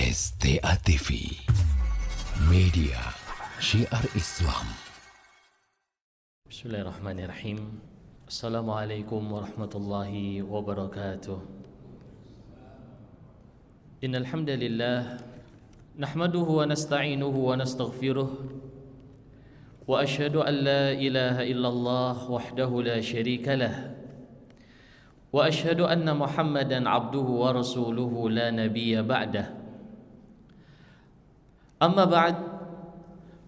STA TV, media syiar Islam. Bismillahirrahmanirrahim. Assalamualaikum warahmatullahi wabarakatuh. Innal hamdalillah nahmaduhu wa nasta'inuhu wa nastaghfiruh wa asyhadu an la ilaha illallah wahdahu la syarika lah wa asyhadu anna Muhammadan abduhu wa rasuluhu la nabiyya ba'dah. Amma ba'd,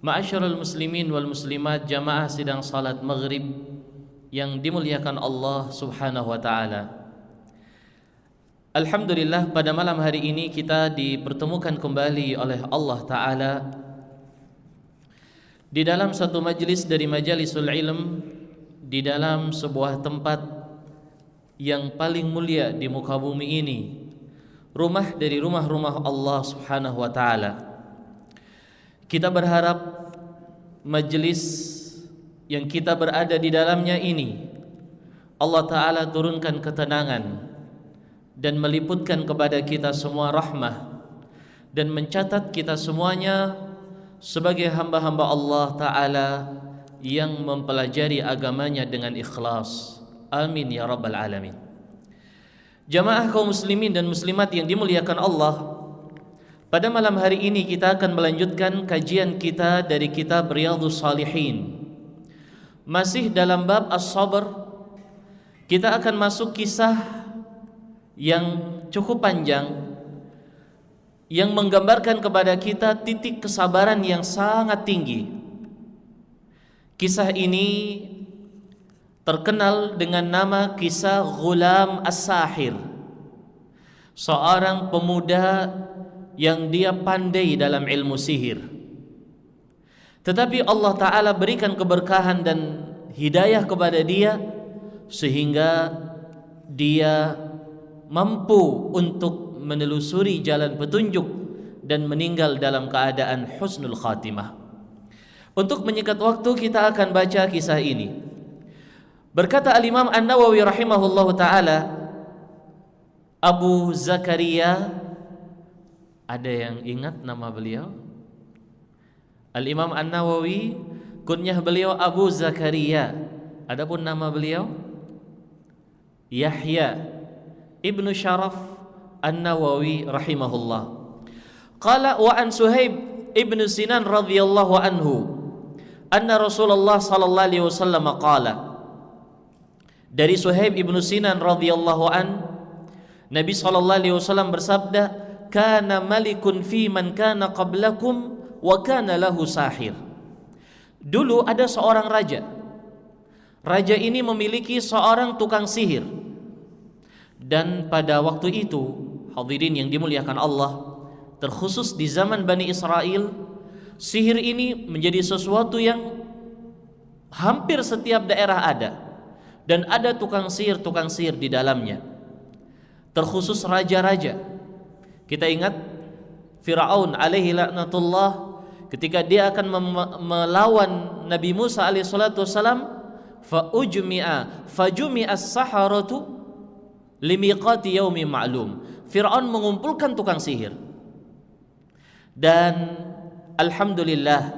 ma'asyiral muslimin wal muslimat, jamaah sidang salat maghrib yang dimuliakan Allah subhanahu wa ta'ala. Alhamdulillah, pada malam hari ini kita dipertemukan kembali oleh Allah ta'ala di dalam satu majlis dari majalisul ilm, di dalam sebuah tempat yang paling mulia di muka bumi ini, rumah dari rumah-rumah Allah subhanahu wa ta'ala. Kita berharap majlis yang kita berada di dalamnya ini Allah ta'ala turunkan ketenangan dan meliputkan kepada kita semua rahmah dan mencatat kita semuanya sebagai hamba-hamba Allah ta'ala yang mempelajari agamanya dengan ikhlas. Amin ya rabbal alamin. Jamaah kaum muslimin dan muslimat yang dimuliakan Allah, pada malam hari ini kita akan melanjutkan kajian kita dari kitab Riyadhus Shalihin. Masih dalam bab as-sabr, kita akan masuk kisah yang cukup panjang yang menggambarkan kepada kita titik kesabaran yang sangat tinggi. Kisah ini terkenal dengan nama kisah Ghulam As-Sahir, seorang pemuda yang dia pandai dalam ilmu sihir. Tetapi Allah Ta'ala berikan keberkahan dan hidayah kepada dia sehingga dia mampu untuk menelusuri jalan petunjuk dan meninggal dalam keadaan husnul khatimah. Untuk menyingkat waktu, kita akan baca kisah ini. Berkata Al-Imam An-Nawawi rahimahullahu ta'ala, Abu Zakaria, ada yang ingat nama beliau? Al-Imam An-Nawawi, kunyah beliau Abu Zakaria. Adapun nama beliau Yahya Ibnu Syaraf An-Nawawi rahimahullah. Qala wa an Suhaib Ibnu Sinan radhiyallahu anhu anna Rasulullah sallallahu alaihi wasallam qala. Dari Suhaib Ibnu Sinan radhiyallahu an, Nabi sallallahu alaihi wasallam bersabda, kana malikun fi man kana qablakum wa kana lahu sahir. Dulu ada seorang raja. Raja ini memiliki seorang tukang sihir. Dan pada waktu itu, hadirin yang dimuliakan Allah, terkhusus di zaman Bani Israel, sihir ini menjadi sesuatu yang hampir setiap daerah ada. Dan ada tukang sihir di dalamnya. Terkhusus raja-raja. Kita ingat Fir'aun alaihi laknatullah, ketika dia akan melawan Nabi Musa alaihi salatu wassalam, fajumi'a as-saharatu limiqati yaumi ma'lum. Fir'aun mengumpulkan tukang sihir. Dan alhamdulillah,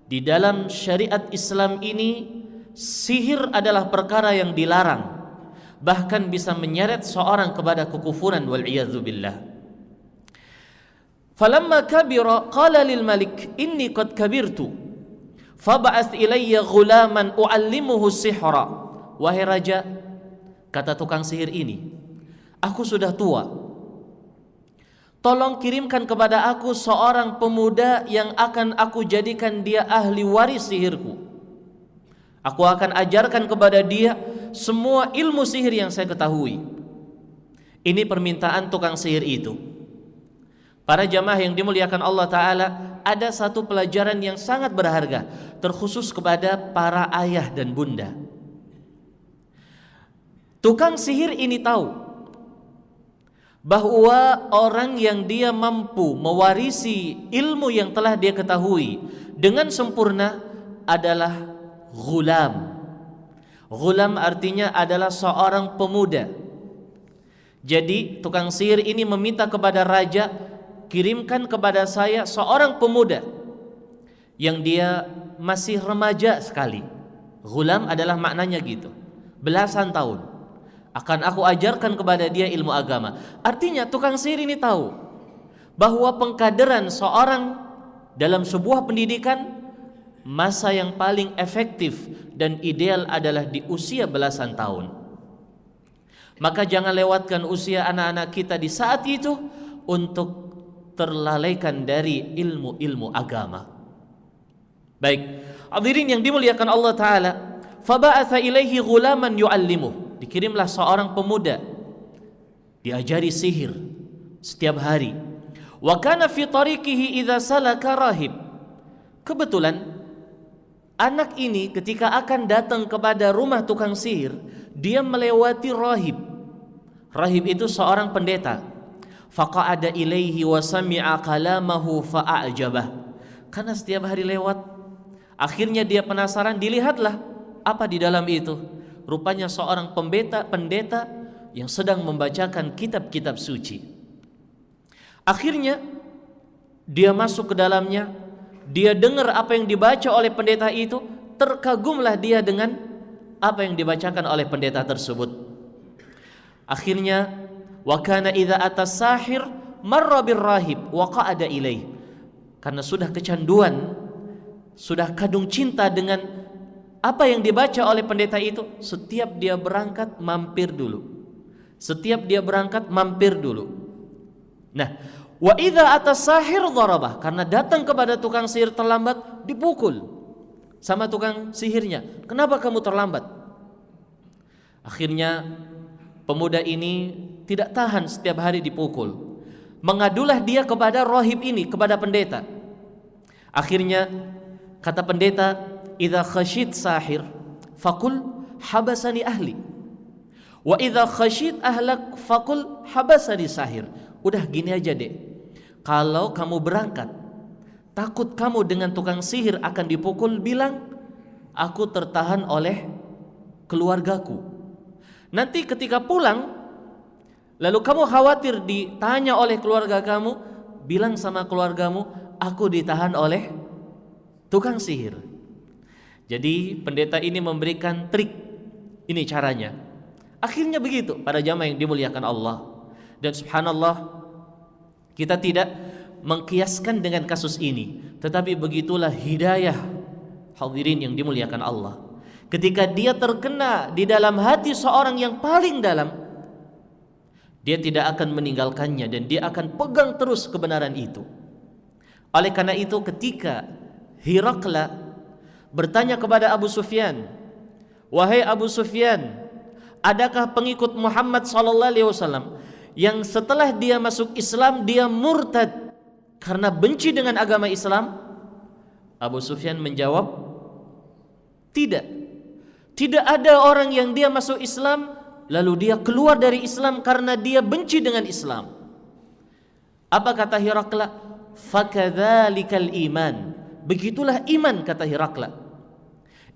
di dalam syariat Islam ini sihir adalah perkara yang dilarang, bahkan bisa menyeret seorang kepada kekufuran wal iyadzu billah. Falamma kabira qala lil malik inni qad kabirtu fab'ath ilayya ghulaman u'allimuhu sihra. Wahai raja, kata tukang sihir ini, aku sudah tua, tolong kirimkan kepada aku seorang pemuda yang akan aku jadikan dia ahli waris sihirku. Aku akan ajarkan kepada dia semua ilmu sihir yang saya ketahui. Ini permintaan tukang sihir itu. Para jamaah yang dimuliakan Allah Ta'ala, ada satu pelajaran yang sangat berharga, terkhusus kepada para ayah dan bunda. Tukang sihir ini tahu bahwa orang yang dia mampu mewarisi ilmu yang telah dia ketahui dengan sempurna adalah ghulam. Ghulam artinya adalah seorang pemuda. Jadi tukang sihir ini meminta kepada raja kirimkan kepada saya seorang pemuda yang dia masih remaja sekali. Ghulam adalah maknanya gitu, belasan tahun. Akan aku ajarkan kepada dia ilmu agama. Artinya tukang sihir ini tahu bahwa pengkaderan seorang dalam sebuah pendidikan, masa yang paling efektif dan ideal adalah di usia belasan tahun. Maka jangan lewatkan usia anak-anak kita di saat itu untuk terlalaikan dari ilmu-ilmu agama. Baik, hadirin yang dimuliakan Allah Ta'ala, faba'atha ilaihi ghulaman yu'allimuh. Dikirimlah seorang pemuda, diajari sihir setiap hari. Wa kana fi tariqihi idza salaka rahib. Kebetulan anak ini ketika akan datang kepada rumah tukang sihir, dia melewati rahib. Rahib itu seorang pendeta. Faqa'ada ilaihi wa sami'a kalamahu fa'ajabah. Karena setiap hari lewat, akhirnya dia penasaran, dilihatlah apa di dalam itu. Rupanya seorang pendeta yang sedang membacakan kitab-kitab suci. Akhirnya dia masuk ke dalamnya, dia dengar apa yang dibaca oleh pendeta itu, terkagumlah dia dengan apa yang dibacakan oleh pendeta tersebut. Akhirnya wa kana idza atas sahir marra birrahib wa qa'ada ilaih. Karena sudah kecanduan, sudah kadung cinta dengan apa yang dibaca oleh pendeta itu, setiap dia berangkat mampir dulu. Setiap dia berangkat mampir dulu. Nah, wa idza atas sahir dharabah, karena datang kepada tukang sihir terlambat, dipukul sama tukang sihirnya. Kenapa kamu terlambat? Akhirnya pemuda ini tidak tahan setiap hari dipukul. Mengadulah dia kepada rahib ini, kepada pendeta. Akhirnya kata pendeta, idza khashid sahir faqul habasani ahli, wa idza khashid ahlak faqul habasani sahir. Udah gini aja deh, kalau kamu berangkat takut kamu dengan tukang sihir akan dipukul, bilang aku tertahan oleh keluargaku. Nanti ketika pulang, lalu kamu khawatir ditanya oleh keluarga kamu, bilang sama keluargamu, aku ditahan oleh tukang sihir. Jadi pendeta ini memberikan trik, ini caranya. Akhirnya begitu para jamaah yang dimuliakan Allah. Dan subhanallah, kita tidak mengkiaskan dengan kasus ini, tetapi begitulah hidayah hadirin yang dimuliakan Allah. Ketika dia terkena di dalam hati seorang yang paling dalam, dia tidak akan meninggalkannya dan dia akan pegang terus kebenaran itu. Oleh karena itu ketika Hirakla bertanya kepada Abu Sufyan, wahai Abu Sufyan, adakah pengikut Muhammad sallallahu alaihi wasallam yang setelah dia masuk Islam dia murtad karena benci dengan agama Islam? Abu Sufyan menjawab, tidak. Tidak ada orang yang dia masuk Islam lalu dia keluar dari Islam karena dia benci dengan Islam. Apa kata Hirakla? Fakadzalikal iman. Begitulah iman, kata Hirakla.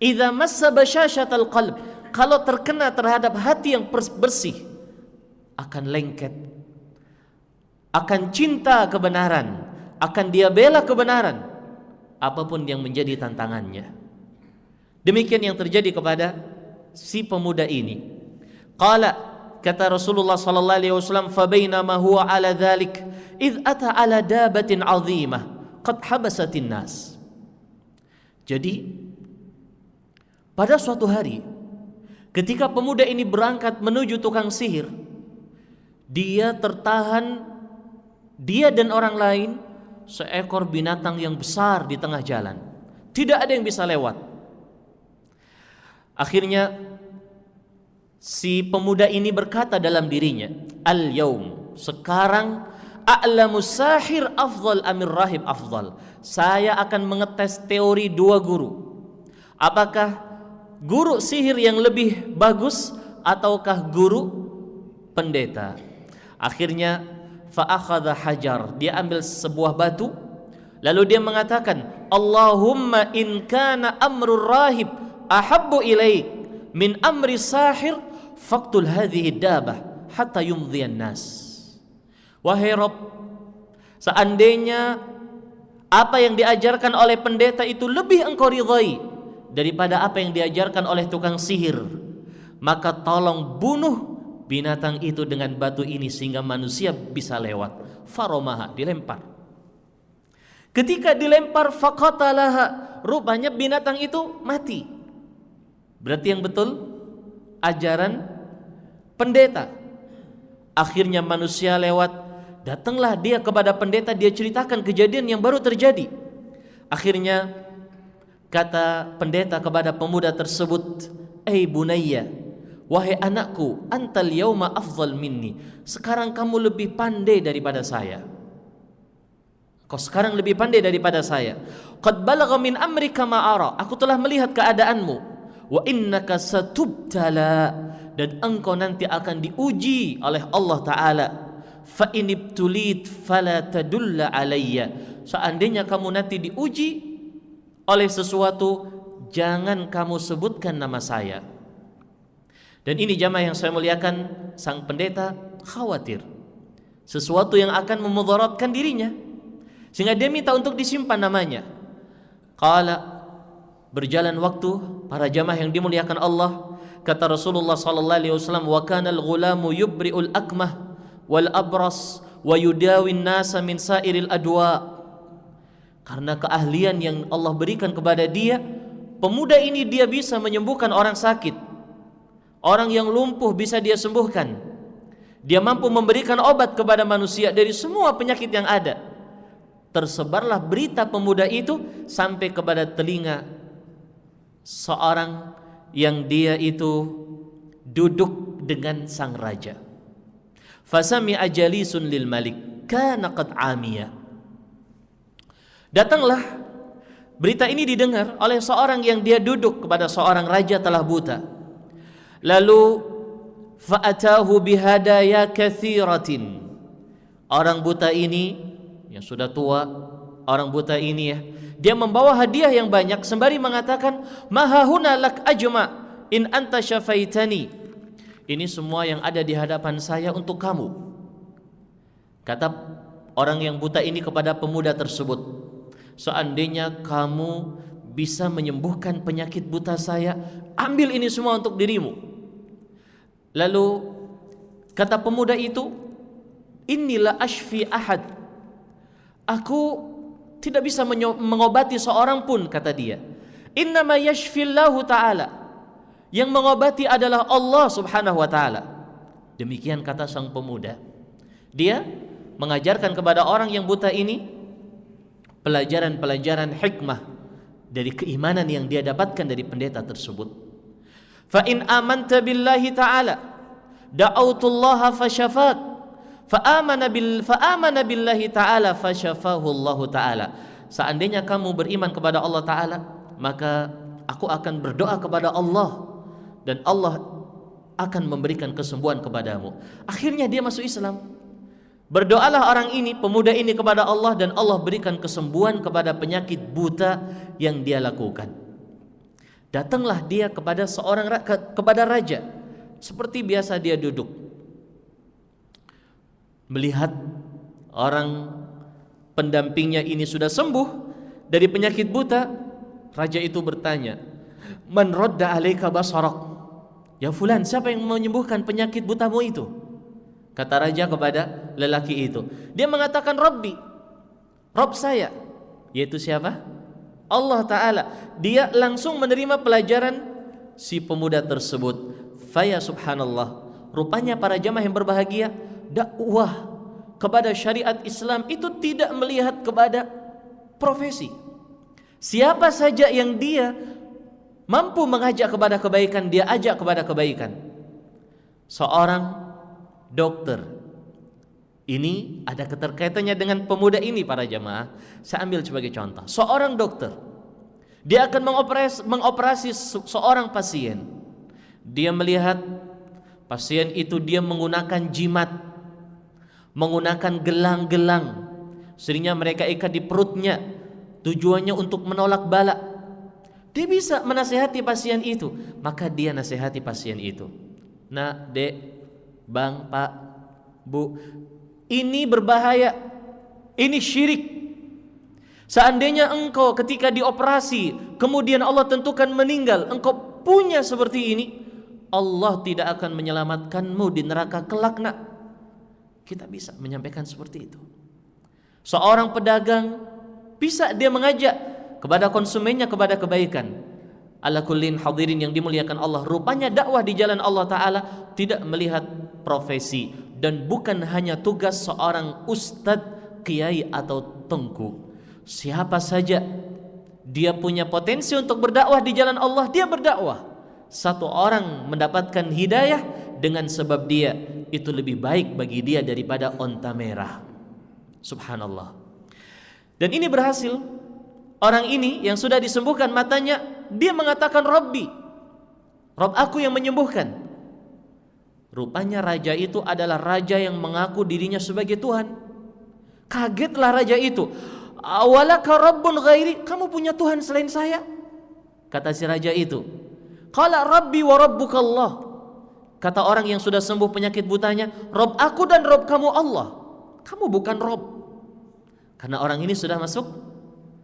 Idza massa basyashatal qalb, kalau terkena terhadap hati yang bersih, akan lengket, akan cinta kebenaran, akan dia bela kebenaran apapun yang menjadi tantangannya. Demikian yang terjadi kepada si pemuda ini. Qala, kata Rasulullah sallallahu alaihi wasallam, fa bainama huwa ala dzalik id ata ala dabatin 'azimah qad habasatin nas. Jadi pada suatu hari ketika pemuda ini berangkat menuju tukang sihir, dia tertahan, dia dan orang lain, seekor binatang yang besar di tengah jalan. Tidak ada yang bisa lewat. Akhirnya si pemuda ini berkata dalam dirinya, al-yaum, sekarang, a'lamu sahir afdal amir rahib afdal. Saya akan mengetes teori dua guru. Apakah guru sihir yang lebih bagus ataukah guru pendeta? Akhirnya fa'akhadha hajar, dia ambil sebuah batu, lalu dia mengatakan, Allahumma in kana amrul rahib ahabbu ilaik min amri sahir faqtul hadhihi dabah hatta yumdhiyan nas. Wahai Rabb, Seandainya apa yang diajarkan oleh pendeta itu lebih engkau ridhai daripada apa yang diajarkan oleh tukang sihir, maka tolong bunuh binatang itu dengan batu ini sehingga manusia bisa lewat. Faromaha, dilempar. Ketika dilempar, faqatalaha, rupanya binatang itu mati. Berarti yang betul ajaran pendeta. Akhirnya manusia lewat, datanglah dia kepada pendeta, dia ceritakan kejadian yang baru terjadi. Akhirnya kata pendeta kepada pemuda tersebut, bunayya, wahai anakku, antal yauma afdal minni, sekarang kamu lebih pandai daripada saya. Kau sekarang lebih pandai daripada saya. Qad balagha min amrika ma ara, aku telah melihat keadaanmu. Wa innaka satubtala, dan engkau nanti akan diuji oleh Allah Ta'ala. Fa inibtulit fala tadulla alayya, seandainya kamu nanti diuji oleh sesuatu, jangan kamu sebutkan nama saya. Dan ini jamaah yang saya muliakan, sang pendeta khawatir sesuatu yang akan memudaratkan dirinya, sehingga dia minta untuk disimpan namanya. Qala, berjalan waktu, para jamaah yang dimuliakan Allah, kata Rasulullah sallallahu alaihi wasallam, wa kana al-ghulamu yubri'ul akmah wal abras wa yudawi an-nasa min sairil adwa. Karena keahlian yang Allah berikan kepada dia, pemuda ini dia bisa menyembuhkan orang sakit. Orang yang lumpuh bisa dia sembuhkan. Dia mampu memberikan obat kepada manusia dari semua penyakit yang ada. Tersebarlah berita pemuda itu sampai kepada telinga seorang yang dia itu duduk dengan sang raja. Fasami'a jalisun lil malik kana qad amiya. Datanglah berita ini didengar oleh seorang yang dia duduk kepada seorang raja telah buta. Lalu fa'atahu bihadaya katsiratin. Orang buta ini yang sudah tua, orang buta ini ya, dia membawa hadiah yang banyak sembari mengatakan, mahahuna lak ajma in anta syafaitani. Ini semua yang ada di hadapan saya untuk kamu. Kata orang yang buta ini kepada pemuda tersebut, seandainya kamu bisa menyembuhkan penyakit buta saya, ambil ini semua untuk dirimu. Lalu kata pemuda itu, inilah ashfi ahad, aku tidak bisa mengobati seorang pun, kata dia. Innama yashfillahu ta'ala, yang mengobati adalah Allah subhanahu wa ta'ala. Demikian kata sang pemuda. Dia mengajarkan kepada orang yang buta ini pelajaran-pelajaran hikmah dari keimanan yang dia dapatkan dari pendeta tersebut. Fa in amanta billahi ta'ala da'autullaha fasyafak, fa'amana billahi ta'ala fasyafahu Allah ta'ala. Seandainya kamu beriman kepada Allah Ta'ala, maka aku akan berdoa kepada Allah dan Allah akan memberikan kesembuhan kepadamu. Akhirnya dia masuk Islam. Berdoalah orang ini, pemuda ini, kepada Allah, dan Allah berikan kesembuhan kepada penyakit buta yang dia lakukan. Datanglah dia kepada kepada raja. Seperti biasa dia duduk, melihat orang pendampingnya ini sudah sembuh dari penyakit buta. Raja itu bertanya, man radda alaika basarak, ya fulan, siapa yang menyembuhkan penyakit butamu itu? Kata raja kepada lelaki itu. Dia mengatakan, Rabbi, Rabb saya. Yaitu siapa? Allah Ta'ala. Dia langsung menerima pelajaran si pemuda tersebut. Faya subhanallah, rupanya para jamaah yang berbahagia, dakwah kepada syariat Islam itu tidak melihat kepada profesi. Siapa saja yang dia mampu mengajak kepada kebaikan, dia ajak kepada kebaikan. Seorang dokter, ini ada keterkaitannya dengan pemuda ini para jamaah. Saya ambil sebagai contoh. Seorang dokter, dia akan mengoperasi seorang pasien. Dia melihat pasien itu, dia menggunakan jimat, menggunakan gelang-gelang. Seringnya mereka ikat di perutnya, tujuannya untuk menolak bala. Dia bisa menasihati pasien itu, maka dia nasihati pasien itu. Nah, dek, bang, pak, bu, ini berbahaya. Ini syirik. Seandainya engkau ketika dioperasi kemudian Allah tentukan meninggal, engkau punya seperti ini, Allah tidak akan menyelamatkanmu di neraka kelak nak. Kita bisa menyampaikan seperti itu. Seorang pedagang bisa dia mengajak kepada konsumennya kepada kebaikan. Ala kullin hadirin yang dimuliakan Allah, rupanya dakwah di jalan Allah Ta'ala tidak melihat profesi dan bukan hanya tugas seorang ustadz, kiai atau tengku. Siapa saja dia punya potensi untuk berdakwah di jalan Allah, dia berdakwah. Satu orang mendapatkan hidayah dengan sebab dia, itu lebih baik bagi dia daripada onta merah. Subhanallah. Dan ini berhasil. Orang ini yang sudah disembuhkan matanya, dia mengatakan Rabbi, Rabb aku yang menyembuhkan. Rupanya raja itu adalah raja yang mengaku dirinya sebagai Tuhan. Kagetlah raja itu. Awalaka Rabbun ghairi, kamu punya Tuhan selain saya? Kata si raja itu. Qala Rabbi wa Rabbuka Allah. Kata orang yang sudah sembuh penyakit butanya, Rabb aku dan Rabb kamu Allah. Kamu bukan Rabb. Karena orang ini sudah masuk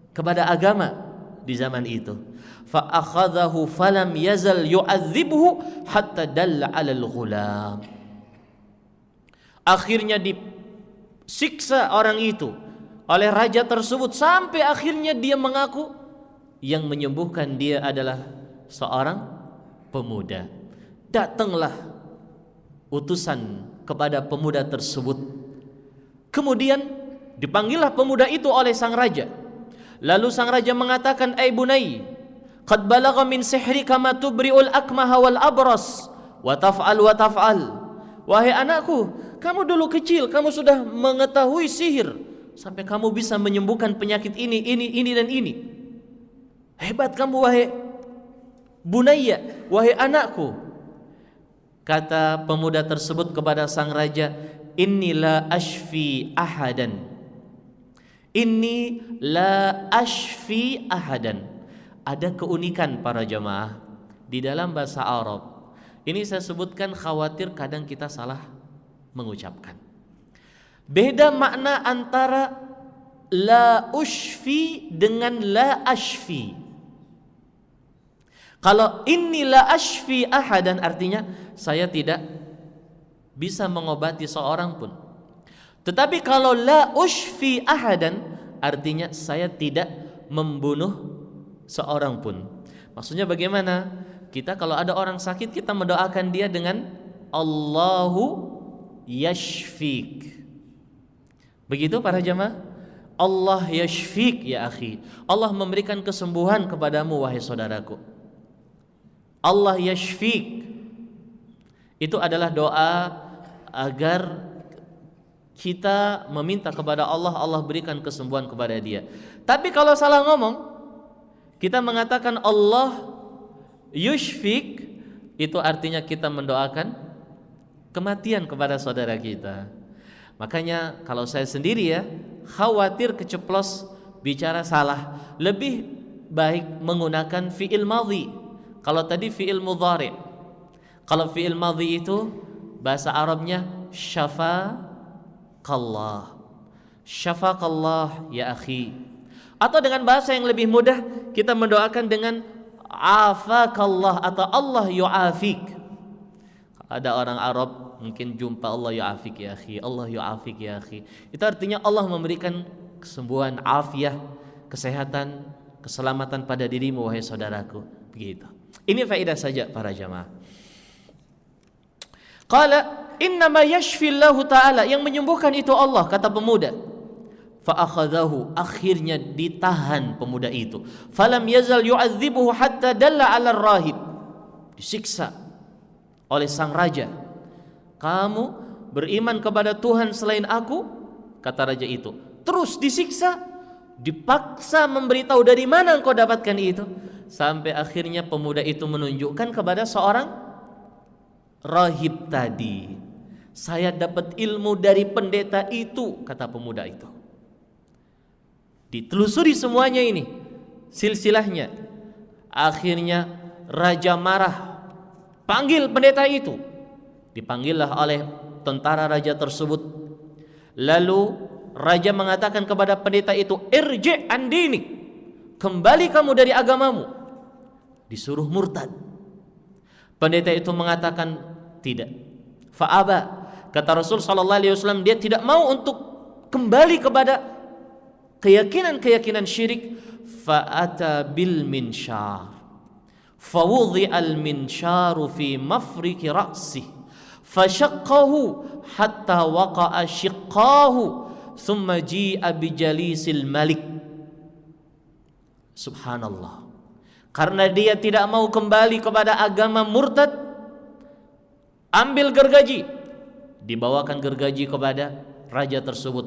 kepada agama di zaman itu. Fa akhadhahu falam yazal yu'adzibhu hatta dalla 'alal ghulam. Akhirnya disiksa orang itu oleh raja tersebut sampai akhirnya dia mengaku yang menyembuhkan dia adalah seorang pemuda. Datanglah utusan kepada pemuda tersebut. Kemudian dipanggillah pemuda itu oleh sang raja. Lalu sang raja mengatakan, "Ai bunai, qad balagha min sihrika ma tubri'ul akmaha wal abras wa taf'al wa taf'al." Wahai anakku, kamu dulu kecil, kamu sudah mengetahui sihir sampai kamu bisa menyembuhkan penyakit ini dan ini. Hebat kamu wahai bunayya, wahai anakku. Kata pemuda tersebut kepada sang raja, "Inni la ashfi ahadan." Inni la ashfi ahadan. Ada keunikan para jemaah di dalam bahasa Arab. Ini saya sebutkan khawatir kadang kita salah mengucapkan. Beda makna antara la ushfi dengan la ashfi. Kalau inni la ashfi ahadan artinya saya tidak bisa mengobati seorang pun. Tetapi kalau la ushfi ahadan artinya saya tidak membunuh seorang pun. Maksudnya bagaimana? Kita kalau ada orang sakit kita mendoakan dia dengan Allahu yashfik. Begitu para jemaah? Allah yashfik ya akhi. Allah memberikan kesembuhan kepadamu wahai saudaraku. Allah yashfik. Itu adalah doa agar kita meminta kepada Allah, Allah berikan kesembuhan kepada dia. Tapi kalau salah ngomong, kita mengatakan Allah yushfik, itu artinya kita mendoakan kematian kepada saudara kita. Makanya kalau saya sendiri ya, khawatir keceplos bicara salah, lebih baik menggunakan fi'il madhi. Kalau tadi fi'il mudhari'. Kalau fi'il madhi itu bahasa Arabnya syafaqallah. Syafaqallah ya akhi. Atau dengan bahasa yang lebih mudah kita mendoakan dengan afakallah atau Allah yu'afik. Ada orang Arab mungkin jumpa Allah yu'afik ya akhi, Allah yu'afik ya akhi. Itu artinya Allah memberikan kesembuhan, afiah, kesehatan, keselamatan pada dirimu wahai saudaraku. Begitu. Ini faedah saja para jamaah. Qala innama yashfillahu ta'ala, yang menyembuhkan itu Allah, kata pemuda. Fa akhadhahu, akhirnya ditahan pemuda itu. Falam yazal yu'adzibuhu hatta dalla 'ala rahib. Disiksa oleh sang raja. Kamu beriman kepada Tuhan selain aku, kata raja itu. Terus disiksa, dipaksa memberitahu dari mana engkau dapatkan itu, sampai akhirnya pemuda itu menunjukkan kepada seorang rahib tadi. Saya dapat ilmu dari pendeta itu, kata pemuda itu. Ditelusuri semuanya ini, silsilahnya. Akhirnya raja marah, panggil pendeta itu. Dipanggillah oleh tentara raja tersebut. Lalu raja mengatakan kepada pendeta itu, irji' an dinik, kembali kamu dari agamamu. Disuruh murtad. Pendeta itu mengatakan tidak. Fa'aba, kata Rasul sallallahu alaihi wasallam, dia tidak mau untuk kembali kepada keyakinan-keyakinan syirik. Fa'ata bil minsyar, fawudhi'al minsyaru fi mafriki ra'sih, fashaqqahu hatta waqa'a shiqqahu, thumma ji'a bijalisil malik. Subhanallah. Karena dia tidak mau kembali kepada agama murtad, ambil gergaji, dibawakan gergaji kepada raja tersebut.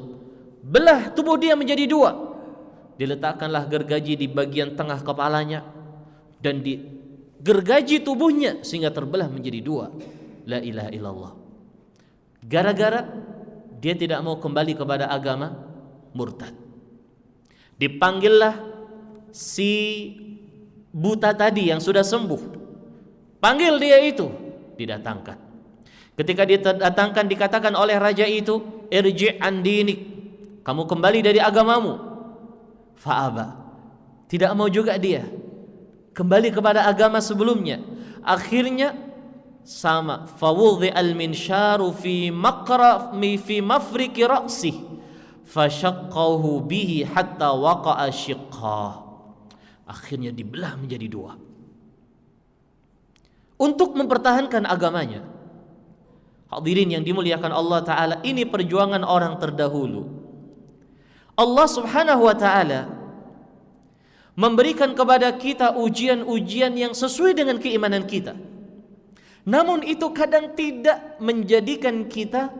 Belah tubuh dia menjadi dua. Diletakkanlah gergaji di bagian tengah kepalanya dan di gergaji tubuhnya sehingga terbelah menjadi dua. La ilaha illallah. Gara-gara dia tidak mau kembali kepada agama murtad. Dipanggillah si buta tadi yang sudah sembuh. Panggil dia itu, didatangkan. Ketika didatangkan dikatakan oleh raja itu, irji' an dinik, kamu kembali dari agamamu. Fa'aba, tidak mau juga dia kembali kepada agama sebelumnya. Akhirnya sama, fawudhi'al minsyaru fi mafriki ra'sih, fashaqqahu bihi hatta waqa'a shiqqah. Akhirnya dibelah menjadi dua untuk mempertahankan agamanya. Hadirin yang dimuliakan Allah Ta'ala, ini perjuangan orang terdahulu. Allah Subhanahu wa Ta'ala memberikan kepada kita ujian-ujian yang sesuai dengan keimanan kita. Namun itu kadang tidak menjadikan kita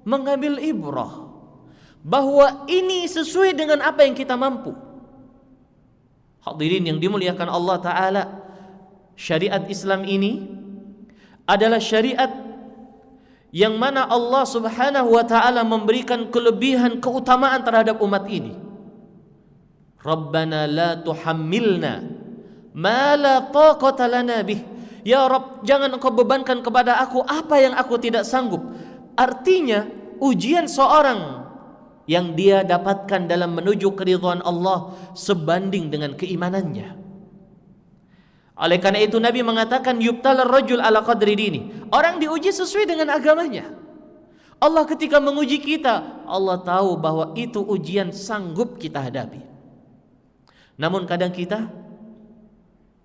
mengambil ibrah bahwa ini sesuai dengan apa yang kita mampu. Hadirin yang dimuliakan Allah Ta'ala, syariat Islam ini adalah syariat yang mana Allah Subhanahu wa Ta'ala memberikan kelebihan keutamaan terhadap umat ini. Rabbana la tuhammilna ma la taqata lana bih. Ya Rabb, jangan engkau bebankan kepada aku apa yang aku tidak sanggup. Artinya ujian seorang yang dia dapatkan dalam menuju keridhaan Allah sebanding dengan keimanannya. Oleh karena itu Nabi mengatakan yubtalar rajul ala qadri dini. Orang diuji sesuai dengan agamanya. Allah ketika menguji kita, Allah tahu bahwa itu ujian sanggup kita hadapi. Namun kadang kita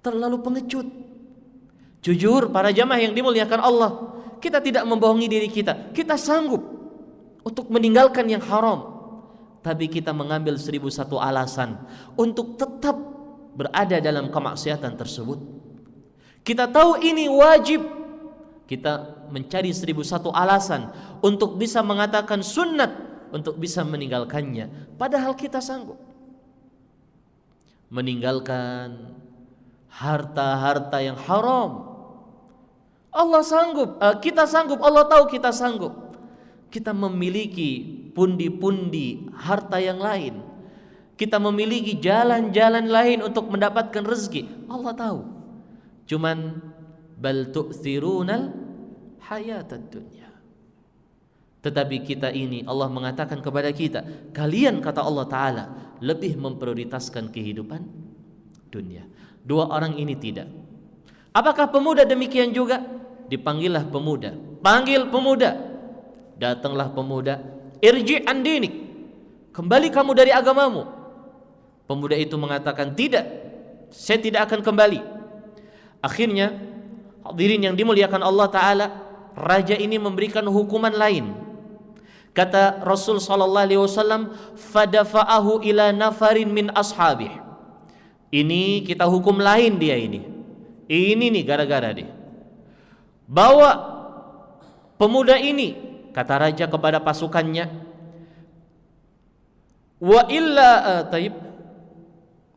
terlalu pengecut. Jujur para jamaah yang dimuliakan Allah, kita tidak membohongi diri kita. Kita sanggup untuk meninggalkan yang haram, tapi kita mengambil 1001 alasan untuk tetap berada dalam kemaksiatan tersebut. Kita tahu ini wajib, kita mencari 1001 alasan untuk bisa mengatakan sunnat, untuk bisa meninggalkannya, padahal kita sanggup meninggalkan harta-harta yang haram. Allah sanggup, kita sanggup, Allah tahu kita sanggup. Kita memiliki pundi-pundi harta yang lain, kita memiliki jalan-jalan lain untuk mendapatkan rezeki. Allah tahu. Cuman bal tu'thirunal hayatad dunya. Tetapi kita ini Allah mengatakan kepada kita, kalian kata Allah Ta'ala lebih memprioritaskan kehidupan dunia. Dua orang ini tidak. Apakah pemuda demikian juga? Dipanggillah pemuda. Panggil pemuda. Datanglah pemuda. Irji' an dinik, kembali kamu dari agamamu. Pemuda itu mengatakan, tidak, saya tidak akan kembali. Akhirnya, hadirin yang dimuliakan Allah Ta'ala, raja ini memberikan hukuman lain. Kata Rasul sallallahu alaihi wasallam, fadafa'ahu ila nafarin min ashabih. Ini kita hukum lain dia ini. Ini nih gara-gara dia. Bawa pemuda ini, kata raja kepada pasukannya, wa illa taib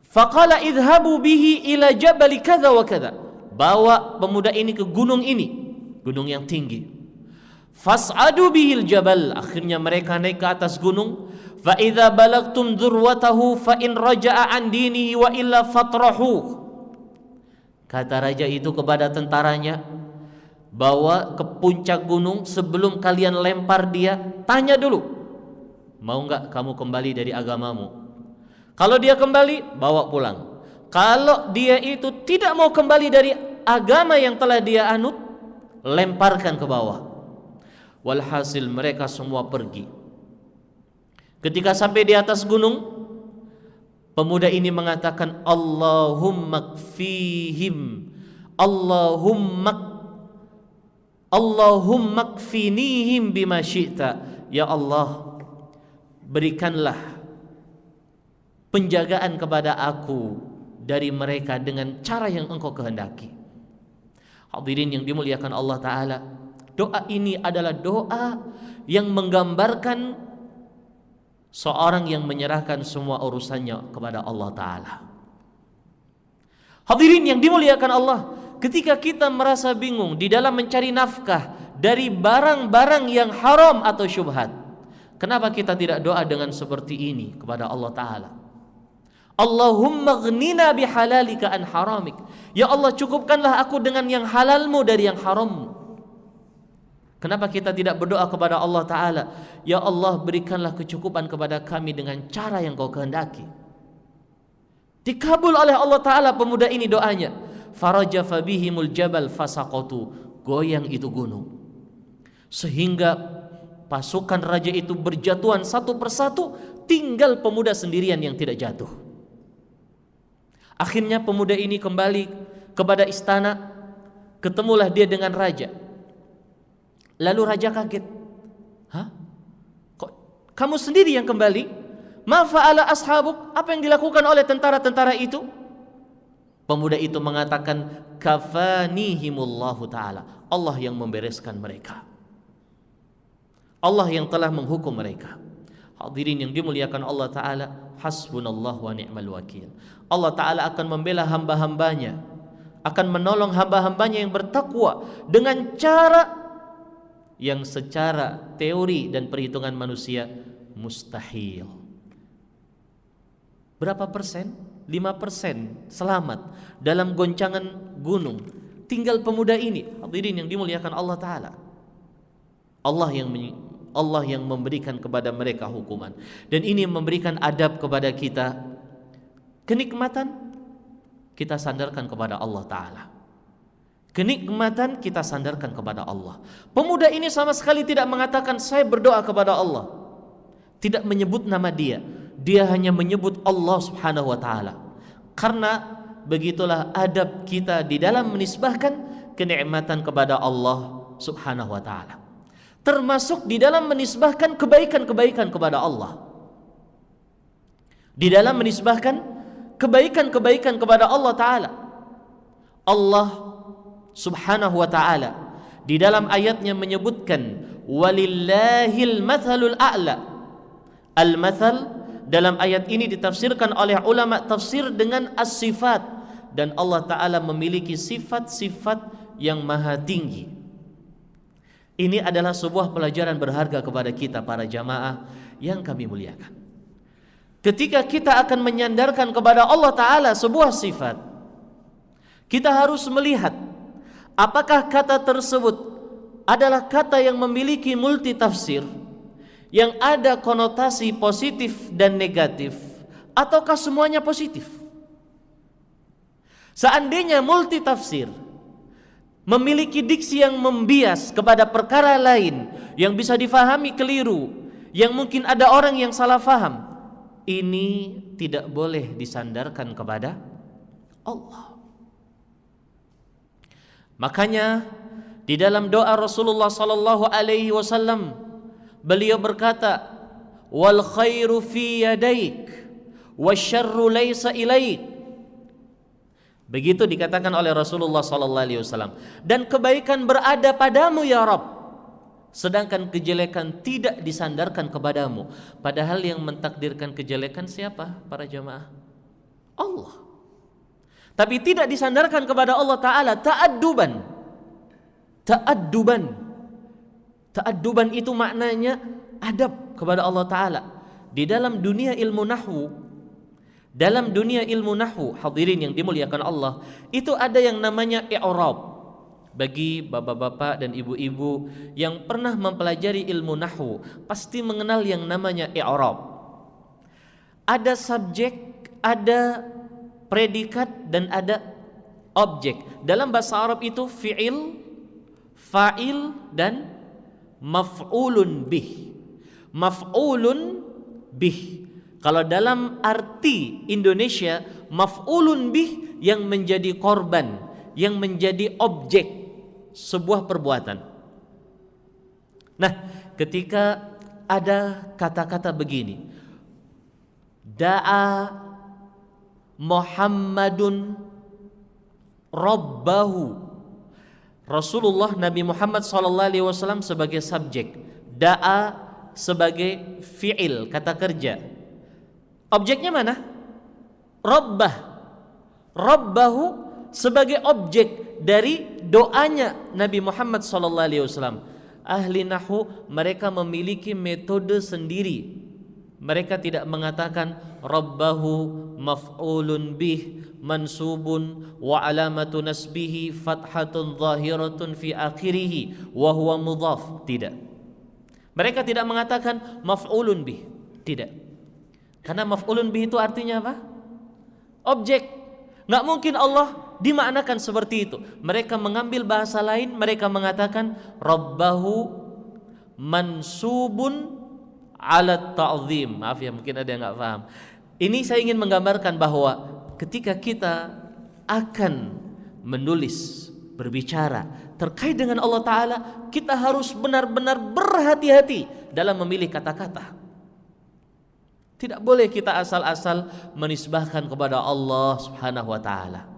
faqala idhabu bihi ila jabal kadza wa kadza. Bawa pemuda ini ke gunung ini, gunung yang tinggi. Fas'adu bihil jabal. Akhirnya mereka naik ke atas gunung. Fa idza balagtum dzurwatahu fa in raja'a an dinihi wa illa fatrahu. Kata raja itu kepada tentaranya, bawa ke puncak gunung, sebelum kalian lempar dia, tanya dulu mau enggak kamu kembali dari agamamu? Kalau dia kembali, bawa pulang. Kalau dia itu tidak mau kembali dari agama yang telah dia anut, lemparkan ke bawah. Walhasil mereka semua pergi. Ketika sampai di atas gunung, pemuda ini mengatakan, Allahumma kfihim, Allahumma kfinihim bima syi'ta. Ya Allah, berikanlah penjagaan kepada aku dari mereka dengan cara yang engkau kehendaki. Hadirin yang dimuliakan Allah Ta'ala, doa ini adalah doa yang menggambarkan seorang yang menyerahkan semua urusannya kepada Allah Ta'ala. Hadirin yang dimuliakan Allah, ketika kita merasa bingung di dalam mencari nafkah dari barang-barang yang haram atau syubhat, kenapa kita tidak doa dengan seperti ini kepada Allah Ta'ala? Allahumma ghnina bihalalika an haramik. Ya Allah, cukupkanlah aku dengan yang halalmu dari yang harammu. Kenapa kita tidak berdoa kepada Allah Ta'ala, ya Allah, berikanlah kecukupan kepada kami dengan cara yang kau kehendaki. Dikabul oleh Allah Ta'ala pemuda ini doanya. Farajafa bihimul jabal fasaqatu. Goyang itu gunung, sehingga pasukan raja itu berjatuhan satu persatu, tinggal pemuda sendirian yang tidak jatuh. Akhirnya pemuda ini kembali kepada istana, ketemulah dia dengan raja. Lalu raja kaget. Hah? Kok kamu sendiri yang kembali? Ma fa'ala ashabuk? Apa yang dilakukan oleh tentara-tentara itu? Pemuda itu mengatakan, kafanihimullahu ta'ala. Allah yang membereskan mereka. Allah yang telah menghukum mereka. Hadirin yang dimuliakan Allah Ta'ala, hasbunallah wa ni'mal wakil. Allah Ta'ala akan membela hamba-hambanya, akan menolong hamba-hambanya yang bertakwa dengan cara yang secara teori dan perhitungan manusia mustahil. Berapa persen? 5% selamat dalam goncangan gunung. Tinggal pemuda ini. Hadirin yang dimuliakan Allah Ta'ala, Allah yang memberikan kepada mereka hukuman. Dan ini memberikan adab kepada kita. Kenikmatan kita sandarkan kepada Allah Ta'ala. Kenikmatan kita sandarkan kepada Allah. Pemuda ini sama sekali tidak mengatakan saya berdoa kepada Allah, tidak menyebut nama dia. Dia hanya menyebut Allah Subhanahu wa Ta'ala. Karena begitulah adab kita di dalam menisbahkan kenikmatan kepada Allah Subhanahu wa Ta'ala, termasuk di dalam menisbahkan kebaikan-kebaikan kepada Allah. Di dalam menisbahkan kebaikan-kebaikan kepada Allah Ta'ala, Allah Subhanahu wa Ta'ala di dalam ayatnya menyebutkan walillahil mathalul a'la. Al-mathal dalam ayat ini ditafsirkan oleh ulama tafsir dengan as-sifat, dan Allah Ta'ala memiliki sifat-sifat yang maha tinggi. Ini adalah sebuah pelajaran berharga kepada kita para jamaah yang kami muliakan. Ketika kita akan menyandarkan kepada Allah Ta'ala sebuah sifat, kita harus melihat apakah kata tersebut adalah kata yang memiliki multi tafsir, yang ada konotasi positif dan negatif, ataukah semuanya positif. Seandainya multi tafsir, memiliki diksi yang membias kepada perkara lain, yang bisa difahami keliru, yang mungkin ada orang yang salah faham, ini tidak boleh disandarkan kepada Allah. Makanya di dalam doa Rasulullah sallallahu alaihi wasallam, beliau berkata, wal khairu fi yadaik wasyarru laisa ilaik. Begitu dikatakan oleh Rasulullah sallallahu alaihi wasallam, dan kebaikan berada padamu ya Rabb, sedangkan kejelekan tidak disandarkan kepadamu. Padahal yang mentakdirkan kejelekan siapa para jamaah? Allah. Tapi tidak disandarkan kepada Allah Ta'ala ta'adduban. Ta'adduban itu maknanya adab kepada Allah Ta'ala. Di dalam dunia ilmu nahwu, hadirin yang dimuliakan Allah, itu ada yang namanya i'rab. Bagi bapak-bapak dan ibu-ibu yang pernah mempelajari ilmu nahwu pasti mengenal yang namanya i'rab. Ada subjek, ada predikat, dan ada objek. Dalam bahasa Arab itu fi'il, fa'il, dan maf'ulun bih. Maf'ulun bih. Kalau dalam arti Indonesia, maf'ulun bih yang menjadi korban, yang menjadi objek sebuah perbuatan. Nah, ketika ada kata-kata begini, da'a Muhammadun Rabbahu, Rasulullah Nabi Muhammad SAW sebagai subjek, da'a sebagai fi'il, kata kerja. Objeknya mana? Rabbah. Rabbahu sebagai objek dari doanya Nabi Muhammad SAW. Ahli nahwu mereka memiliki metode sendiri. Mereka tidak mengatakan Rabbahu maf'ulun bih mansubun wa alamatu nasbihi fathatun zahiratun fi akhirih wa huwa mudhaf. Tidak. Mereka tidak mengatakan maf'ulun bih. Tidak. Karena maf'ulun bih itu artinya apa? Objek. Nggak mungkin Allah dimaknakan seperti itu. Mereka mengambil bahasa lain, mereka mengatakan Rabbahu mansubun ala ta'zim. Maaf ya, mungkin ada yang nggak paham. Ini saya ingin menggambarkan bahwa ketika kita akan menulis, berbicara terkait dengan Allah Ta'ala, kita harus benar-benar berhati-hati dalam memilih kata-kata. Tidak boleh kita asal-asal menisbahkan kepada Allah Subhanahu wa Ta'ala.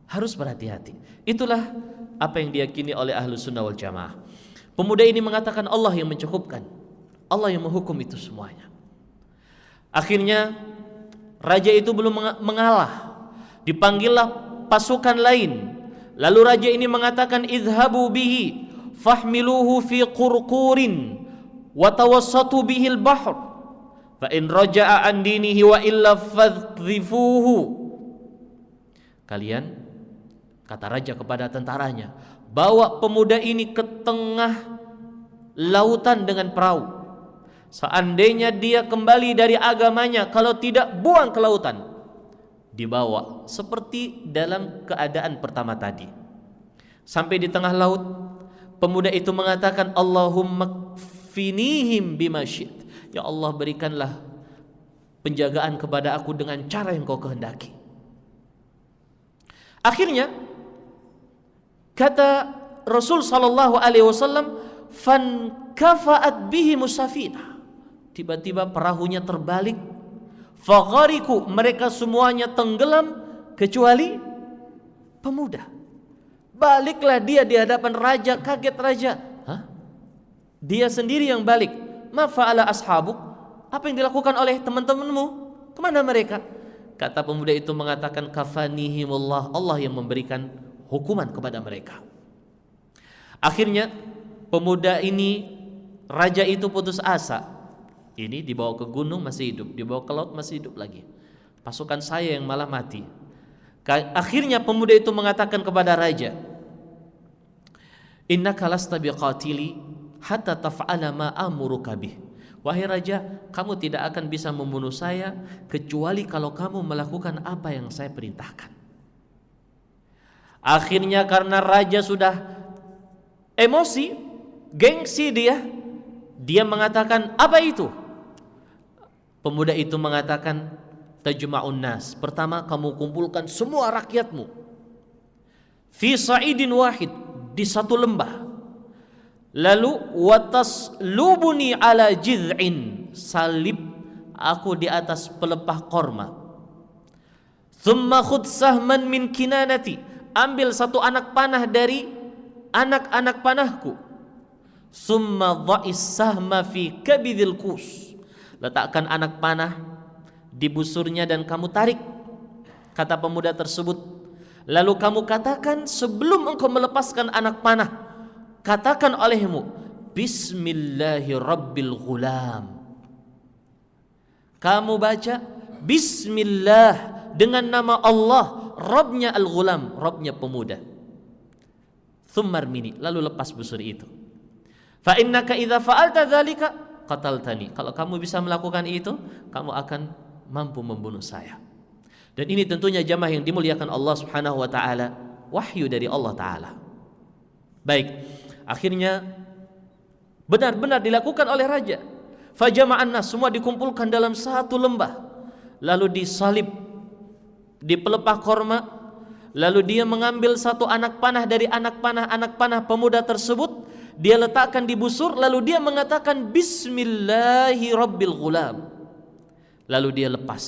Harus berhati-hati. Itulah apa yang diyakini oleh Ahlus Sunnah wal Jamaah. Pemuda ini mengatakan Allah yang mencukupkan, Allah yang menghukum itu semuanya. Akhirnya raja itu belum mengalah, dipanggillah pasukan lain. Lalu raja ini mengatakan idhabu bihi fahmiluhu fi qurqurin wa tawassatu bihi al-bahr fa in raja'a an dinihi wa illa fadhifuhu. Kalian, kata raja kepada tentaranya, bawa pemuda ini ke tengah lautan dengan perahu. Seandainya dia kembali dari agamanya, kalau tidak buang ke lautan. Dibawa seperti dalam keadaan pertama tadi. Sampai di tengah laut, pemuda itu mengatakan Allahumma kfinihim bima syi'ta. Ya Allah, berikanlah penjagaan kepada aku dengan cara yang kau kehendaki. Akhirnya kata Rasul sallallahu alaihi wasallam, fankafa'at bihi musafina. Tiba-tiba perahunya terbalik, faghariku, mereka semuanya tenggelam kecuali pemuda. Baliklah dia di hadapan raja, kaget raja. Hah? Dia sendiri yang balik. Ma fa'ala ashabuk? Apa yang dilakukan oleh teman-temanmu? Kemana mereka? Kata pemuda itu mengatakan kafanihimullah, Allah yang memberikan hukuman kepada mereka. Akhirnya pemuda ini, raja itu putus asa. Ini dibawa ke gunung masih hidup, dibawa ke laut masih hidup lagi. Pasukan saya yang malah mati. Akhirnya pemuda itu mengatakan kepada raja, innaka lasta biqatili hatta taf'ala ma amuruka bih. Wahai raja, kamu tidak akan bisa membunuh saya kecuali kalau kamu melakukan apa yang saya perintahkan. Akhirnya karena raja sudah emosi, gengsi dia mengatakan, apa itu? Pemuda itu mengatakan, tajma'un nas. Pertama, kamu kumpulkan semua rakyatmu fi sa'idin wahid, di satu lembah. Lalu wataslubuni ala jiz'in, salib aku di atas pelepah korma. Thumma khudh sahman min kinanati, ambil satu anak panah dari anak-anak panahku. Thumma dha'is sahma fi kabidil kus, letakkan anak panah di busurnya dan kamu tarik. Kata pemuda tersebut, lalu kamu katakan sebelum engkau melepaskan anak panah, katakan olehmu Bismillahirabbil ghulam. Kamu baca Bismillah dengan nama Allah, Rabbnya al-ghulam, Rabbnya pemuda. Tsummarmini, lalu lepas busur itu. Fa innaka idza fa'alta dzalika qataltani. Kalau kamu bisa melakukan itu, kamu akan mampu membunuh saya. Dan ini tentunya jamaah yang dimuliakan Allah Subhanahu wa taala, wahyu dari Allah taala. Baik, akhirnya benar-benar dilakukan oleh raja. Fajama'an nas, semua dikumpulkan dalam satu lembah, lalu disalib di pelepah korma. Lalu dia mengambil satu anak panah dari anak panah pemuda tersebut, dia letakkan di busur, lalu dia mengatakan Bismillahi Rabbil Ghulam. Lalu dia lepas.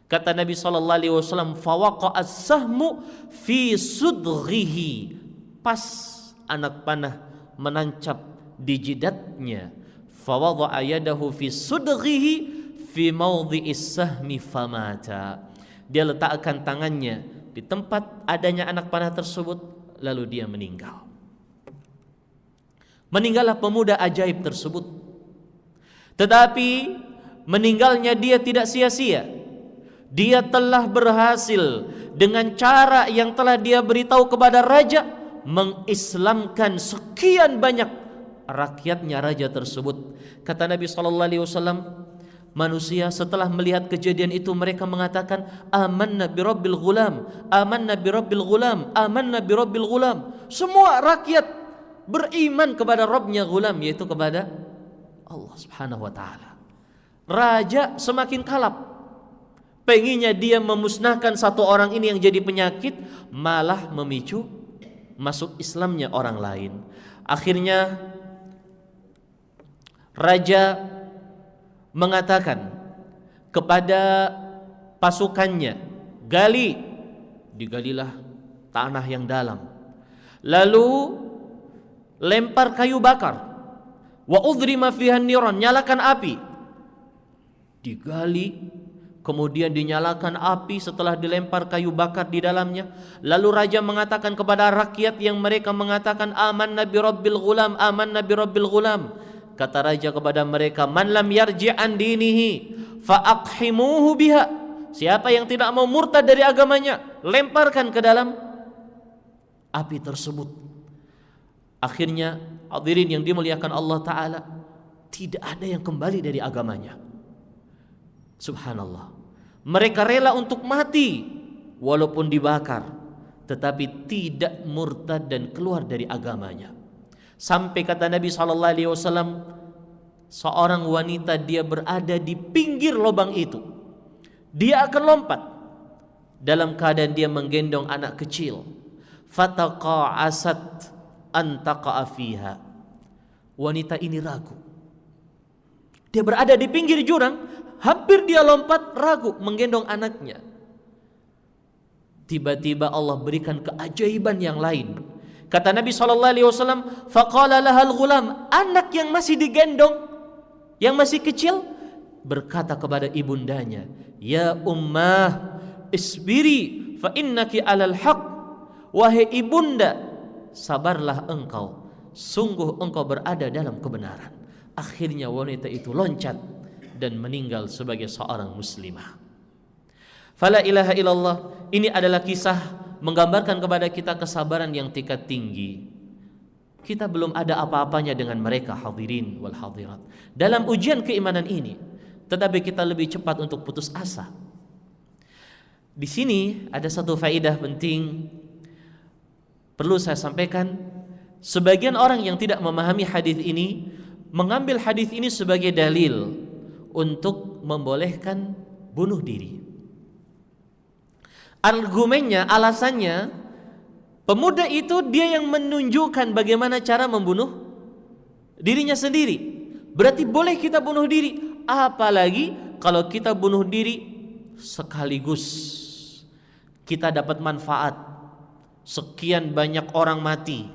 Kata Nabi SAW, fawaqa'a as-sahmu fi sudghihi. Pas anak panah menancap di jidatnya. Fawadha'a yadahu fi sudghihi fi mawdhi'is sahmi famata. Dia letakkan tangannya di tempat adanya anak panah tersebut, lalu dia meninggal. Meninggallah pemuda ajaib tersebut. Tetapi meninggalnya dia tidak sia-sia. Dia telah berhasil dengan cara yang telah dia beritahu kepada raja, mengislamkan sekian banyak rakyatnya raja tersebut. Kata Nabi SAW, manusia setelah melihat kejadian itu mereka mengatakan amanna birabbil ghulam, amanna birabbil ghulam, amanna birabbil ghulam. Semua rakyat beriman kepada Rabbnya Ghulam, yaitu kepada Allah Subhanahu wa taala. Raja semakin kalap, penginnya dia memusnahkan satu orang ini yang jadi penyakit, malah memicu masuk Islamnya orang lain. Akhirnya raja mengatakan kepada pasukannya, digalilah tanah yang dalam, lalu lempar kayu bakar, wa udrima fiha niran, nyalakan api. Digali, kemudian dinyalakan api setelah dilempar kayu bakar di dalamnya. Lalu raja mengatakan kepada rakyat yang mereka mengatakan amanna bi rabbil ghulam, amanna bi rabbil ghulam. Kata raja kepada mereka, man lam yarji' an dinihi fa aqhimuhu biha. Siapa yang tidak mau murtad dari agamanya, lemparkan ke dalam api tersebut. Akhirnya hadirin yang dimuliakan Allah taala, tidak ada yang kembali dari agamanya. Subhanallah. Mereka rela untuk mati walaupun dibakar, tetapi tidak murtad dan keluar dari agamanya. Sampai kata Nabi SAW, seorang wanita dia berada di pinggir lubang itu, dia akan lompat dalam keadaan dia menggendong anak kecil. Fataqa'asat an taqa'a fiha. Wanita ini ragu. Dia berada di pinggir jurang, hampir dia lompat, ragu menggendong anaknya. Tiba-tiba Allah berikan keajaiban yang lain. Kata Nabi SAW, faqala lahal ghulam, anak yang masih digendong, yang masih kecil, berkata kepada ibundanya, ya ummah, isbiri fa innaki alal haq. Wahai ibunda, sabarlah engkau, sungguh engkau berada dalam kebenaran. Akhirnya wanita itu loncat dan meninggal sebagai seorang muslimah. Fala ilaha illallah, ini adalah kisah menggambarkan kepada kita kesabaran yang tingkat tinggi. Kita belum ada apa-apanya dengan mereka, hadirin wal hadirat, dalam ujian keimanan ini, tetapi kita lebih cepat untuk putus asa. Di sini ada satu faedah penting perlu saya sampaikan. Sebagian orang yang tidak memahami hadis ini mengambil hadis ini sebagai dalil untuk membolehkan bunuh diri. Argumennya, alasannya, pemuda itu dia yang menunjukkan bagaimana cara membunuh dirinya sendiri. Berarti boleh kita bunuh diri. Apalagi kalau kita bunuh diri sekaligus kita dapat manfaat, sekian banyak orang mati.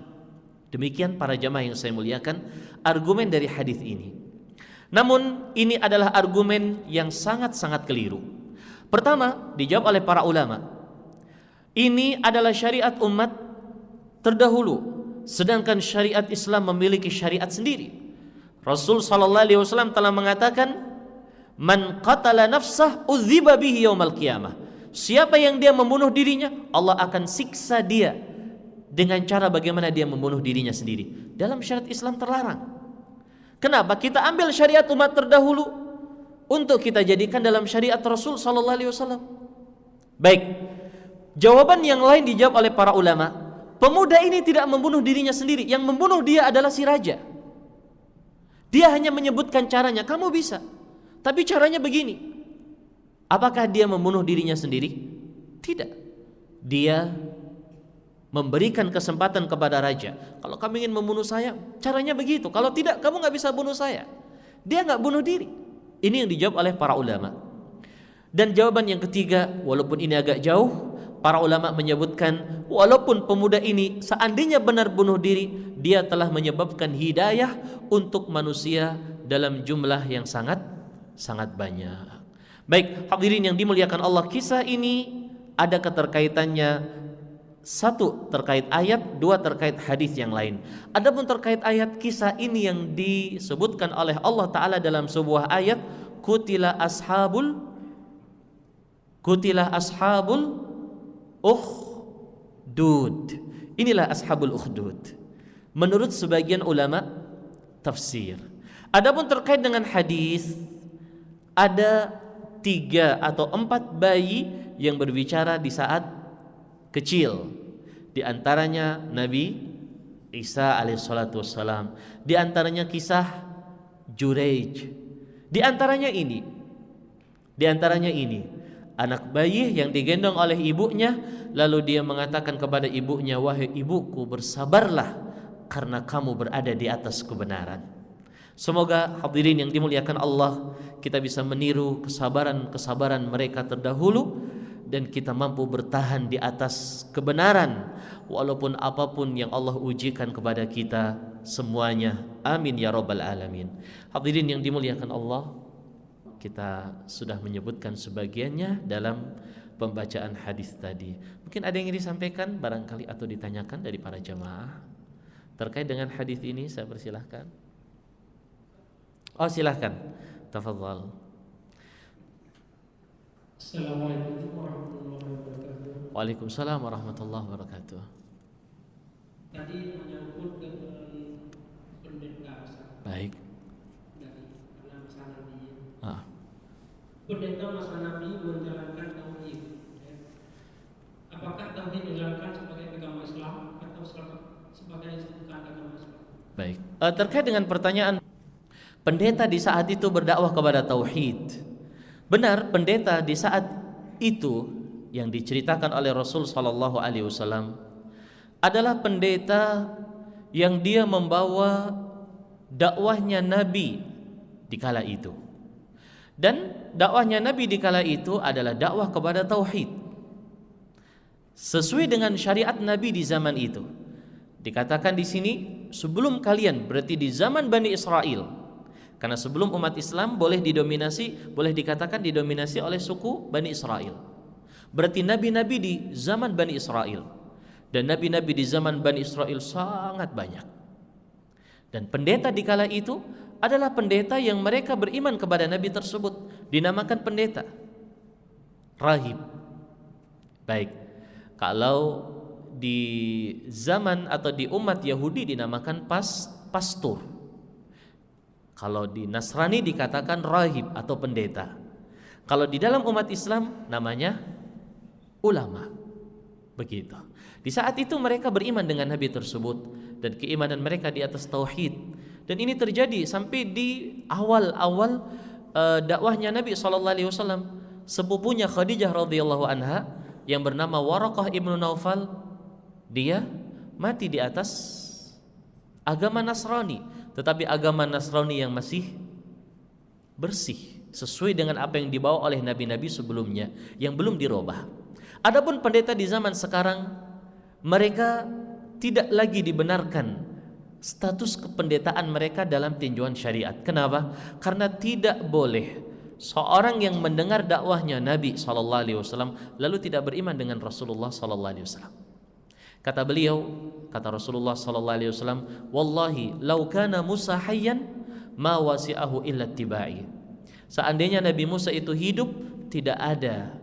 Demikian para jamaah yang saya muliakan, argumen dari hadis ini. Namun ini adalah argumen yang sangat-sangat keliru. Pertama, dijawab oleh para ulama, ini adalah syariat umat terdahulu, sedangkan syariat Islam memiliki syariat sendiri. Rasul SAW telah mengatakan, man qatala nafsah udziba bihi yaumal qiyamah. Siapa yang dia membunuh dirinya, Allah akan siksa dia dengan cara bagaimana dia membunuh dirinya sendiri. Dalam syariat Islam terlarang. Kenapa? Kita ambil syariat umat terdahulu untuk kita jadikan dalam syariat Rasul sallallahu alaihi wasallam. Baik. Jawaban yang lain dijawab oleh para ulama. Pemuda ini tidak membunuh dirinya sendiri, yang membunuh dia adalah si raja. Dia hanya menyebutkan caranya, kamu bisa, tapi caranya begini. Apakah dia membunuh dirinya sendiri? Tidak. Dia memberikan kesempatan kepada raja. Kalau kamu ingin membunuh saya, caranya begitu. Kalau tidak, kamu nggak bisa bunuh saya. Dia nggak bunuh diri. Ini yang dijawab oleh para ulama. Dan jawaban yang ketiga, walaupun ini agak jauh, para ulama menyebutkan walaupun pemuda ini seandainya benar bunuh diri, dia telah menyebabkan hidayah untuk manusia dalam jumlah yang sangat banyak. Baik, hadirin yang dimuliakan Allah, kisah ini ada keterkaitannya, satu terkait ayat, dua terkait hadis yang lain. Adapun terkait ayat, kisah ini yang disebutkan oleh Allah Ta'ala dalam sebuah ayat, Kutila ashabul ukhdud. Inilah ashabul ukhdud menurut sebagian ulama tafsir. Adapun terkait dengan hadis, ada 3 atau 4 bayi yang berbicara di saat kecil. Di antaranya Nabi Isa alaihissalatu wassalam. Di antaranya kisah Jureij. Di antaranya ini anak bayi yang digendong oleh ibunya, lalu dia mengatakan kepada ibunya, wahai ibuku, bersabarlah karena kamu berada di atas kebenaran. Semoga hadirin yang dimuliakan Allah, kita bisa meniru kesabaran mereka terdahulu dan kita mampu bertahan di atas kebenaran walaupun apapun yang Allah ujikan kepada kita semuanya. Amin ya rabbal alamin. Hadirin yang dimuliakan Allah, kita sudah menyebutkan sebagiannya dalam pembacaan hadis tadi. Mungkin ada yang ingin disampaikan barangkali atau ditanyakan dari para jamaah terkait dengan hadis ini. Saya persilahkan. Oh, silahkan. Tafadhal. Assalamualaikum warahmatullahi wabarakatuh. Waalaikumsalam warahmatullahi wabarakatuh. Tadi menyangkut dengan pendeta. Baik. Dari masa Nabi. Pendeta masa Nabi menjalankan tauhid. Apakah tauhid dijalankan sebagai agama Islam atau sebagai bukan agama Islam? Baik. Terkait dengan pertanyaan pendeta di saat itu berdakwah kepada tauhid. Benar, pendeta di saat itu yang diceritakan oleh Rasul sallallahu alaihi wasallam adalah pendeta yang dia membawa dakwahnya Nabi di kala itu. Dan dakwahnya Nabi di kala itu adalah dakwah kepada tauhid. Sesuai dengan syariat Nabi di zaman itu. Dikatakan di sini sebelum kalian, berarti di zaman Bani Israel. Karena sebelum umat Islam boleh dikatakan didominasi oleh suku Bani Israel. Berarti nabi-nabi di zaman Bani Israel. Dan nabi-nabi di zaman Bani Israel sangat banyak. Dan pendeta di kala itu adalah pendeta yang mereka beriman kepada nabi tersebut, dinamakan pendeta, rahib. Baik, kalau di zaman atau di umat Yahudi dinamakan pastor. Kalau di Nasrani dikatakan rahib atau pendeta. Kalau di dalam umat Islam namanya ulama. Begitu. Di saat itu mereka beriman dengan nabi tersebut dan keimanan mereka di atas tauhid. Dan ini terjadi sampai di awal-awal dakwahnya Nabi SAW. Sepupunya Khadijah radhiyallahu anha yang bernama Waraqah ibnu Naufal, dia mati di atas agama Nasrani, tetapi agama Nasrani yang masih bersih sesuai dengan apa yang dibawa oleh nabi-nabi sebelumnya yang belum dirubah. Adapun pendeta di zaman sekarang, mereka tidak lagi dibenarkan status kependetaan mereka dalam tinjauan syariat. Kenapa? Karena tidak boleh seorang yang mendengar dakwahnya Nabi SAW lalu tidak beriman dengan Rasulullah SAW. Kata beliau, kata Rasulullah SAW, wallahi law kana Musa hayyan ma wasi'ahu illa tibai. Seandainya Nabi Musa itu hidup, tidak ada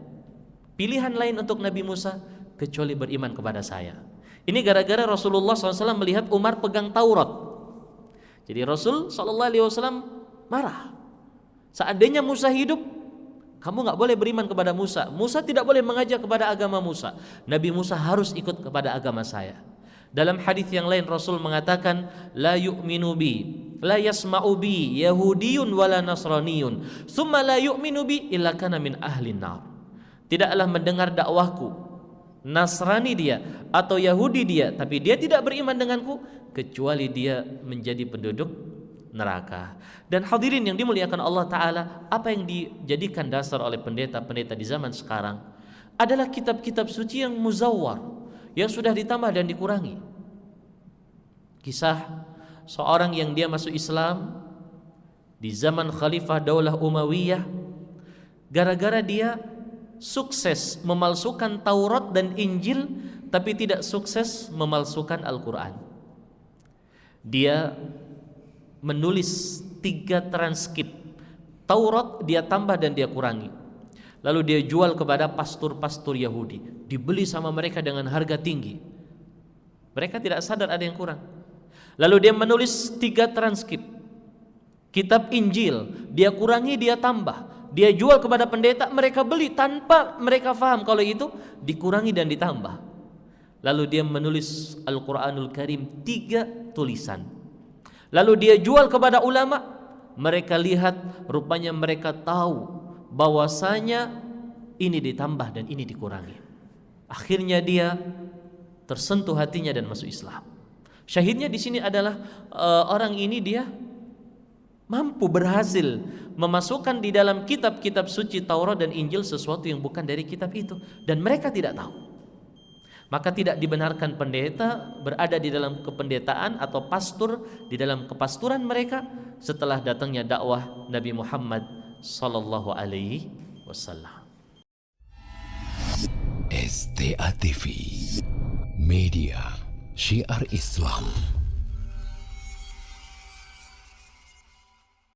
pilihan lain untuk Nabi Musa kecuali beriman kepada saya. Ini gara-gara Rasulullah SAW melihat Umar pegang Taurat. Jadi Rasul SAW marah. Seandainya Musa hidup, kamu nggak boleh beriman kepada Musa. Musa tidak boleh mengajak kepada agama Musa. Nabi Musa harus ikut kepada agama saya. Dalam hadis yang lain Rasul mengatakan, la yu'minu bi, la yasma'u bi Yahudiyun wala Nasraniyun, thumma la yu'minu bi illa kana min ahlin nar. Tidaklah mendengar dakwahku Nasrani dia atau Yahudi dia, tapi dia tidak beriman denganku kecuali dia menjadi penduduk neraka. Dan hadirin yang dimuliakan Allah Ta'ala, apa yang dijadikan dasar oleh pendeta-pendeta di zaman sekarang adalah kitab-kitab suci yang muzawwar, yang sudah ditambah dan dikurangi. Kisah seorang yang dia masuk Islam di zaman Khalifah Daulah Umayyah, gara-gara dia sukses memalsukan Taurat dan Injil, tapi tidak sukses memalsukan Al-Quran. Dia menulis 3 transkrip Taurat, dia tambah dan dia kurangi. Lalu dia jual kepada pastor-pastor Yahudi, dibeli sama mereka dengan harga tinggi. Mereka tidak sadar ada yang kurang. Lalu dia menulis 3 transkrip kitab Injil, dia kurangi, dia tambah, dia jual kepada pendeta, mereka beli tanpa mereka faham kalau itu dikurangi dan ditambah. Lalu dia menulis Al-Quranul Karim 3 tulisan. Lalu dia jual kepada ulama, mereka lihat, rupanya mereka tahu bahwasanya ini ditambah dan ini dikurangi. Akhirnya dia tersentuh hatinya dan masuk Islam. Syahidnya di sini adalah orang ini dia mampu berhasil memasukkan di dalam kitab-kitab suci Taurat dan Injil sesuatu yang bukan dari kitab itu, dan mereka tidak tahu. Maka tidak dibenarkan pendeta berada di dalam kependetaan atau pastor di dalam kepasturan mereka setelah datangnya dakwah Nabi Muhammad sallallahu alaihi wasallam. STA TV, media syiar Islam.